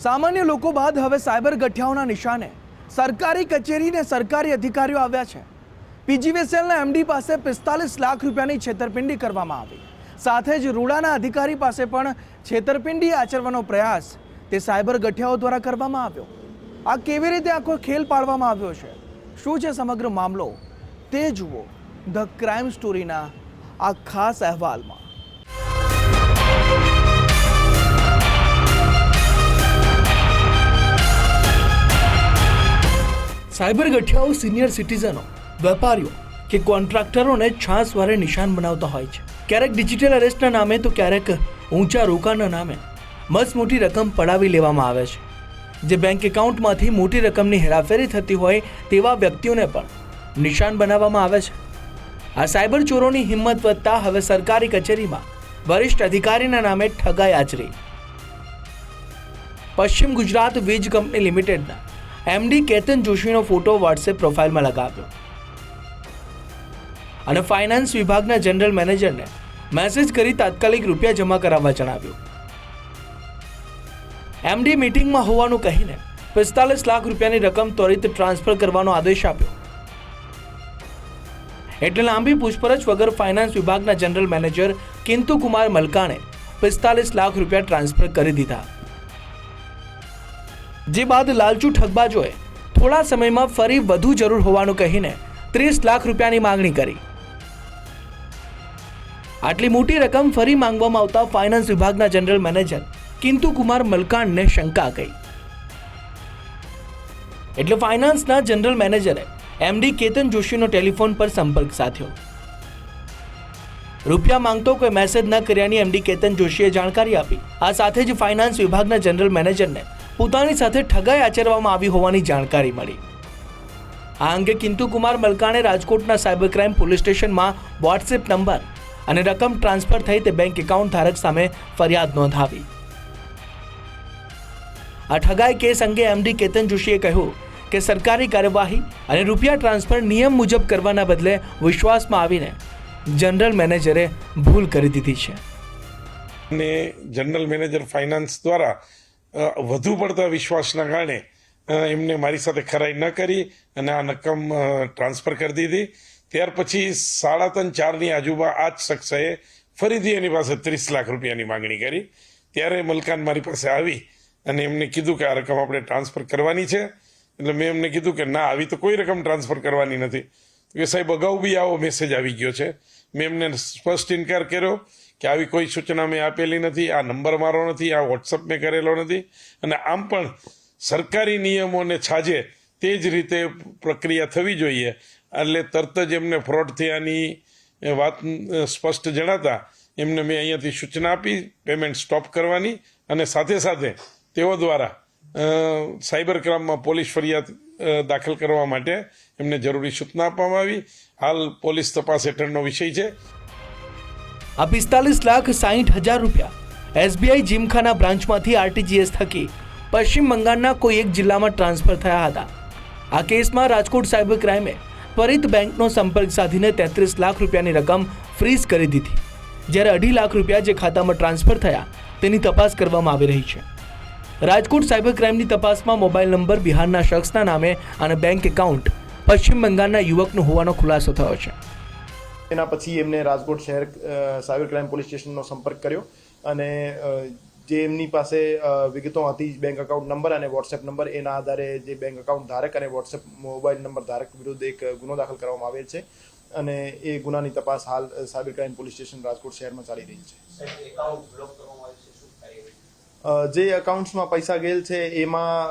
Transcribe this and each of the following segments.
સામાન્ય લોકો બાદ હવે સાયબર ગઠિયાઓના નિશાને સરકારી કચેરીને સરકારી અધિકારીઓ આવ્યા છે। પીજીવીસીએલના એમડી પાસે 45 લાખ રૂપિયાની છેતરપિંડી કરવામાં આવી। સાથે જ રૂડાના અધિકારી પાસે પણ છેતરપિંડી આચરવાનો પ્રયાસ તે સાયબર ગઠિયાઓ દ્વારા કરવામાં આવ્યો। આ કેવી રીતે આખો ખેલ પાડવામાં આવ્યો છે, શું છે સમગ્ર મામલો, તે જુઓ ધ ક્રાઇમ સ્ટોરીના આ ખાસ અહેવાલમાં। સાયબર ગઠિયાઓ સિનિયર સિટીઝનો, વેપારીઓ કે કોન્ટ્રાક્ટરોને છાસવારે નિશાન બનાવતા હોય છે। ક્યારેક ડિજિટલ અરેસ્ટના નામે તો ક્યારેક ઊંચા રોકાણના નામે મસ્ત મોટી રકમ પડાવી લેવામાં આવે છે, જે બેંક એકાઉન્ટમાંથી મોટી રકમની હેરાફેરી થતી હોય તેવા વ્યક્તિઓને પણ નિશાન બનાવવામાં આવે છે। આ સાયબર ચોરોની હિંમત વધતા હવે સરકારી કચેરીમાં વરિષ્ઠ અધિકારીના નામે ઠગાઈ આચરી। પશ્ચિમ ગુજરાત વીજ કંપની લિમિટેડના એમડી કેતન જોશીનો ફોટો વોટ્સએપ પ્રોફાઇલમાં લગાવ્યો અને ફાઇનાન્સ વિભાગના જનરલ મેનેજરને મેસેજ કરી તાત્કાલિક રૂપિયા જમા કરાવવા જણાવ્યું। એમડી મીટિંગમાં હોવાનું કહીને 45 લાખ રૂપિયાની રકમ ત્વરિત ટ્રાન્સફર કરવાનો આદેશ આપ્યો। એટલે લાંબી પૂછપરછ વગર ફાઇનાન્સ વિભાગના જનરલ મેનેજર કિંતુ કુમાર મલકાણે 45 લાખ રૂપિયા ટ્રાન્સફર કરી દીધા। જે બાદ લાલચુ ઠગબાજોએ થોડા સમયમાં ફરી વધુ જરૂર હોવાનું કહીને 30 લાખ રૂપિયાની માંગણી કરી। આટલી મોટી રકમ ફરી માંગવામાં આવતા ફાઇનાન્સ વિભાગના જનરલ મેનેજર કિંતુ કુમાર મલકાણને શંકા ગઈ। એટલે ફાઇનાન્સના જનરલ મેનેજરે એમડી કેતન જોશીનો ટેલિફોન પર સંપર્ક સાધ્યો। રૂપિયા માંગતો કોઈ મેસેજ ન કર્યાની એમડી કેતન જોશીએ જાણકારી આપી। આ સાથે જ ફાઇનાન્સ વિભાગના જનરલ મેનેજરને પોતાની સાથે ઠગાઈ આચરવામાં આવી હોવાની જાણકારી મળી। આ અંગે કિંતુ કુમાર મલકાણે રાજકોટના સાયબર ક્રાઇમ પોલીસ સ્ટેશનમાં વોટ્સએપ નંબર અને રકમ ટ્રાન્સફર થઈ તે બેંક એકાઉન્ટ ધારક સામે ફરિયાદ નોંધાવી। આ ઠગાઈ કેસ અંગે એમડી કેતન જોશીએ કહ્યું કે સરકારી કાર્યવાહી અને રૂપિયા ટ્રાન્સફર નિયમ મુજબ કરવાના બદલે વિશ્વાસમાં આવીને જનરલ મેનેજરે ભૂલ કરી દીધી છે અને જનરલ મેનેજર ફાઇનાન્સ દ્વારા વધુ પડતા વિશ્વાસના કારણે એમને મારી સાથે ખરાઈ ન કરી અને આ રકમ ટ્રાન્સફર કરી દીધી। ત્યાર પછી 3:30-4ની આજુબાજુ આ જ શખ્સે ફરીથી એની પાસે 30 લાખ રૂપિયાની માંગણી કરી। ત્યારે મલકાન મારી પાસે આવી અને એમને કીધું કે આ રકમ આપણે ટ્રાન્સફર કરવાની છે। એટલે મેં એમને કીધું કે ના, આવી તો કોઈ રકમ ટ્રાન્સફર કરવાની નથી। કે સાહેબ, અગાઉ બી આવો મેસેજ આવી ગયો છે। મેં એમને સ્પષ્ટ ઇનકાર કર્યો કે આવી કોઈ સૂચના મેં આપેલી નથી, આ નંબર મારો નથી, આ વોટ્સઅપ મેં કરેલો નથી, અને આમ પણ સરકારી નિયમોને છાજે તે જ રીતે પ્રક્રિયા થવી જોઈએ। એટલે તરત જ એમને ફ્રોડ થયાની વાત સ્પષ્ટ જણાતા એમને મેં અહીંયાથી સૂચના આપી પેમેન્ટ સ્ટોપ કરવાની, અને સાથે સાથે તેઓ દ્વારા સાયબર ક્રાઇમમાં પોલીસ ફરિયાદ દાખલ કરવા માટે એમને જરૂરી સૂચના આપવામાં આવી। હાલ પોલીસ તપાસ હેઠળનો વિષય છે। આ 45,60,000 રૂપિયા એસબીઆઈ જીમખાના બ્રાન્ચમાંથી આરટીજીએસ થકી પશ્ચિમ બંગાળના કોઈ એક જિલ્લામાં ટ્રાન્સફર થયા હતા। આ કેસમાં રાજકોટ સાયબર ક્રાઇમે ત્વરિત બેંકનો સંપર્ક સાધીને 33 લાખ રૂપિયાની રકમ ફ્રીઝ કરી દીધી, જ્યારે 2.5 લાખ રૂપિયા જે ખાતામાં ટ્રાન્સફર થયા તેની તપાસ કરવામાં આવી રહી છે। રાજકોટ સાયબર ક્રાઇમની તપાસમાં મોબાઈલ નંબર બિહારના શખ્સના નામે અને બેંક એકાઉન્ટ પશ્ચિમ બંગાળના યુવકનો હોવાનો ખુલાસો થયો છે। એના પછી એમને રાજકોટ શહેર સાયબર ક્રાઇમ પોલીસ સ્ટેશનનો સંપર્ક કર્યો અને જે એમની પાસે વિગતો હતી, બેંક એકાઉન્ટ નંબર અને વોટ્સએપ નંબર, એના આધારે જે બેંક એકાઉન્ટ ધારક અને વોટ્સએપ મોબાઈલ નંબર ધારક વિરુદ્ધ એક ગુનો દાખલ કરવામાં આવેલ છે અને એ ગુનાની તપાસ હાલ cyber crime police station Rajkot શહેરમાં ચાલી રહી છે। જે એકાઉન્ટ્સમાં પૈસા ગયેલ છે એમાં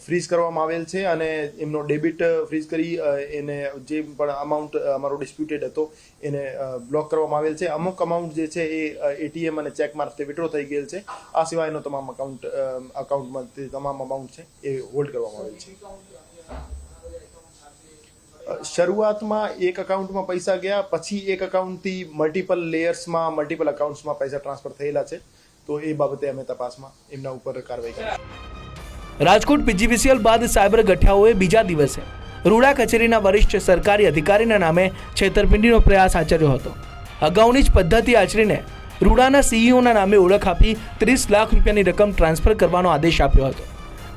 ફ્રીઝ કરવામાં આવેલ છે અને એમનો ડેબિટ ફ્રીઝ કરી એને જે પણ અમાઉન્ટ અમારો ડિસ્પ્યુટેડ હતો એને બ્લોક કરવામાં આવેલ છે। અમુક અમાઉન્ટ જે છે એ એટીએમ અને ચેક મારફતે વિડ્રો થઈ ગયેલ છે। આ સિવાયનો તમામ અકાઉન્ટમાં તમામ અમાઉન્ટ છે એ હોલ્ડ કરવામાં આવેલ છે। શરૂઆતમાં એક અકાઉન્ટમાં પૈસા ગયા, પછી એક અકાઉન્ટથી મલ્ટિપલ લેયર્સમાં મલ્ટિપલ અકાઉન્ટ્સમાં પૈસા ટ્રાન્સફર થયેલા છે, તો એ બાબતે અમે તપાસમાં એમના ઉપર કાર્યવાહી કરી। રાજકોટ પીજીવીસીએલ બાદ સાયબર ગઠિયાઓએ બીજા દિવસે રૂડા કચેરીના વરિષ્ઠ સરકારી અધિકારીના નામે છેતરપિંડીનો પ્રયાસ આચર્યો હતો। અગાઉની જ પદ્ધતિ આચરીને રૂડાના સીઈઓના નામે ઓળખ આપી 30 લાખ રૂપિયાની રકમ ટ્રાન્સફર કરવાનો આદેશ આપ્યો હતો.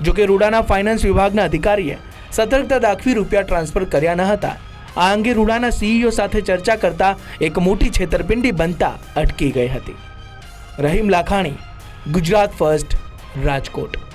જોકે રૂડાના ફાઇનાન્સ વિભાગના અધિકારીએ સતર્કતા દાખવી રૂપિયા ટ્રાન્સફર કર્યા ન હતા. આ અંગે રૂડાના સીઈઓ સાથે ચર્ચા કરતા એક મોટી છેતરપિંડી બનતા અટકી ગઈ હતી. રહીમ લાખાણી, ગુજરાત ફર્સ્ટ, રાજકોટ.